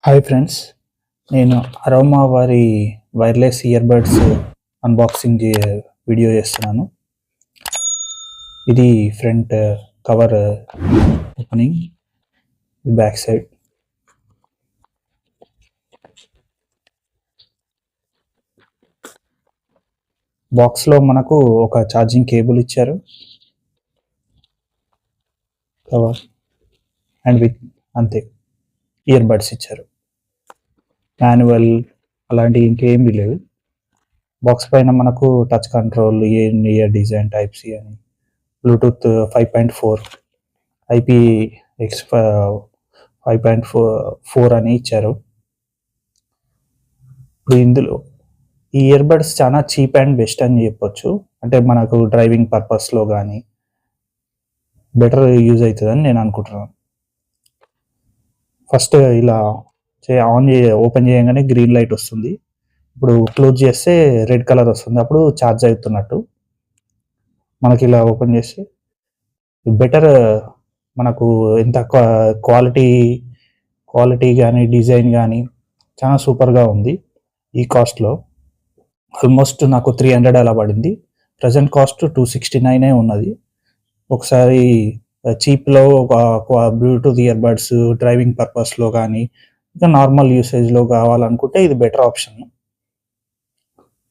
Hi friends, నేను Aroma వారి wireless earbuds unboxing video చేస్తున్నాను. ఇది front cover opening, back side. బాక్స్లో మనకు ఒక ఛార్జింగ్ కేబుల్ ఇచ్చారు, కవర్ అండ్ విత్ అంతే ఇయర్బడ్స్ ఇచ్చారు. మాన్యువల్ అలాంటి ఇంకేమీ లేవు. బాక్స్ పైన మనకు touch control, ear design, type C అని, బ్లూటూత్ 5.4, IPX 5.4 అని ఇచ్చారు. ఇప్పుడు ఇందులో ఈ ఇయర్బడ్స్ చాలా చీప్ అండ్ బెస్ట్ అని చెప్పొచ్చు. అంటే మనకు డ్రైవింగ్ పర్పస్లో కానీ బెటర్ యూజ్ అవుతుందని నేను అనుకుంటున్నాను. ఫస్ట్ ఇలా ఓపెన్ చేయగానే గ్రీన్ లైట్ వస్తుంది. ఇప్పుడు క్లోజ్ చేస్తే రెడ్ కలర్ వస్తుంది, అప్పుడు ఛార్జ్ అవుతున్నట్టు. మనకి ఇలా ఓపెన్ చేస్తే బెటర్, మనకు ఎంత క్వాలిటీ కానీ డిజైన్ కానీ చాలా సూపర్గా ఉంది. ఈ కాస్ట్లో ఆల్మోస్ట్ నాకు 300 అలా పడింది. ప్రజెంట్ కాస్ట్ 269 ఉన్నది. ఒకసారి చీప్లో ఒక బ్లూటూత్ ఇయర్బడ్స్ డ్రైవింగ్ పర్పస్లో కానీ ఇంకా నార్మల్ యూసేజ్లో కావాలనుకుంటే ఇది బెటర్ ఆప్షన్.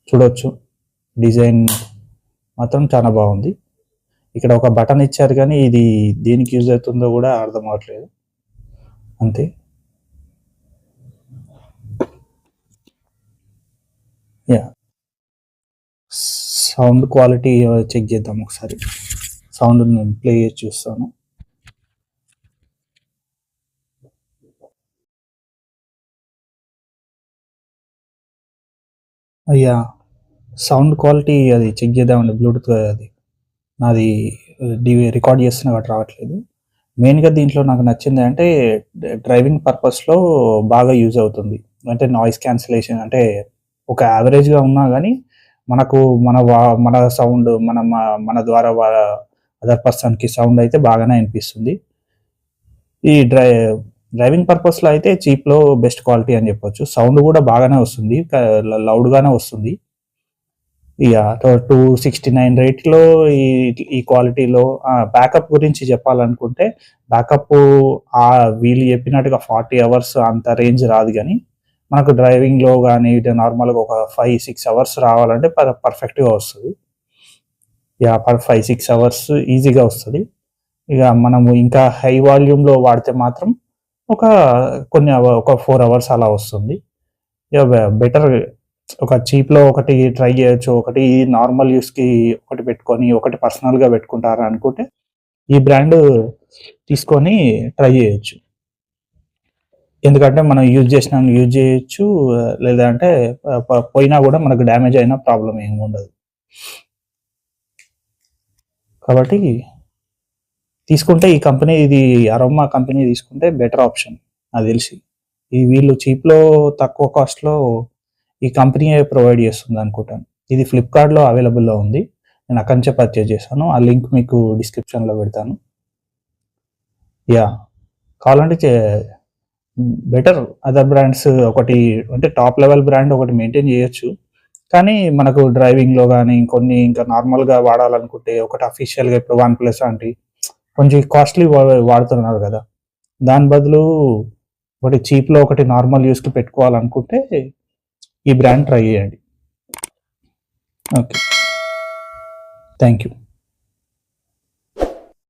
చూడొచ్చు, డిజైన్ మాత్రం చాలా బాగుంది. ఇక్కడ ఒక బటన్ ఇచ్చారు కానీ ఇది దేనికి యూజ్ అవుతుందో కూడా అర్థం అవ్వట్లేదు. అంతే. యా, సౌండ్ క్వాలిటీ చెక్ చేద్దాం ఒకసారి. సౌండ్ నేను ప్లే చేసి చూస్తాను. అయ్యా, సౌండ్ క్వాలిటీ అది చెక్ చేద్దామండి. బ్లూటూత్ అది నాది రికార్డ్ చేస్తున్నా కాబట్టి రావట్లేదు. మెయిన్గా దీంట్లో నాకు నచ్చింది అంటే డ్రైవింగ్ పర్పస్లో బాగా యూజ్ అవుతుంది. అంటే నాయిస్ క్యాన్సిలేషన్, అంటే ఒక యావరేజ్గా ఉన్నా కానీ మనకు మన సౌండ్ మన ద్వారా అదర్ పర్సన్కి సౌండ్ అయితే బాగానే అనిపిస్తుంది. ఈ డ్రైవింగ్ పర్పస్లో అయితే చీప్లో బెస్ట్ క్వాలిటీ అని చెప్పొచ్చు. సౌండ్ కూడా బాగానే వస్తుంది, లౌడ్గానే వస్తుంది. ఇక 269 రేట్లో ఈ క్వాలిటీలో బ్యాకప్ గురించి చెప్పాలనుకుంటే, బ్యాకప్ వీళ్ళు చెప్పినట్టుగా 40 అవర్స్ అంత రేంజ్ రాదు, కానీ మనకు డ్రైవింగ్లో కానీ నార్మల్గా ఒక 5-6 అవర్స్ రావాలంటే పర్ఫెక్ట్గా వస్తుంది. ఇక 5-6 అవర్స్ ఈజీగా వస్తుంది. ఇక మనము ఇంకా హై వాల్యూమ్లో వాడితే మాత్రం ఒక 4 అవర్స్ అలా వస్తుంది. ఇక బెటర్. ఒక చీప్లో ఒకటి ట్రై చేయొచ్చు, ఒకటి నార్మల్ యూస్కి ఒకటి పెట్టుకొని ఒకటి పర్సనల్గా పెట్టుకుంటారా అనుకుంటే ఈ బ్రాండ్ తీసుకొని ట్రై చేయొచ్చు. ఎందుకంటే మనం యూజ్ చేయొచ్చు, లేదంటే పోయినా కూడా మనకు డ్యామేజ్ అయినా ప్రాబ్లం ఏమి ఉండదు. కాబట్టి తీసుకుంటే ఈ కంపెనీ, ఇది అరోమా కంపెనీ తీసుకుంటే బెటర్ ఆప్షన్ నాకు తెలిసి. వీళ్ళు చీప్లో తక్కువ కాస్ట్లో ఈ కంపెనీ ప్రొవైడ్ చేస్తుంది అనుకుంటాను. ఇది ఫ్లిప్కార్ట్లో అవైలబుల్లో ఉంది. నేను అక్కడి నుంచే పర్చేజ్ చేశాను. ఆ లింక్ మీకు డిస్క్రిప్షన్లో పెడతాను. యా, కావాలంటే బెటర్. అదర్ బ్రాండ్స్ ఒకటి అంటే టాప్ లెవెల్ బ్రాండ్ ఒకటి మెయింటైన్ చేయొచ్చు, కానీ మనకు డ్రైవింగ్లో కానీ ఇంకొన్ని ఇంకా నార్మల్గా వాడాలనుకుంటే ఒకటి అఫీషియల్గా ఇప్పుడు OnePlus అంటే కొంచెం కాస్ట్లీ వాడుతున్నారు కదా, దాని బదులు ఒకటి చీప్లో ఒకటి నార్మల్ యూస్కి పెట్టుకోవాలనుకుంటే ఈ బ్రాండ్ ట్రై చేయండి. Okay, thank you.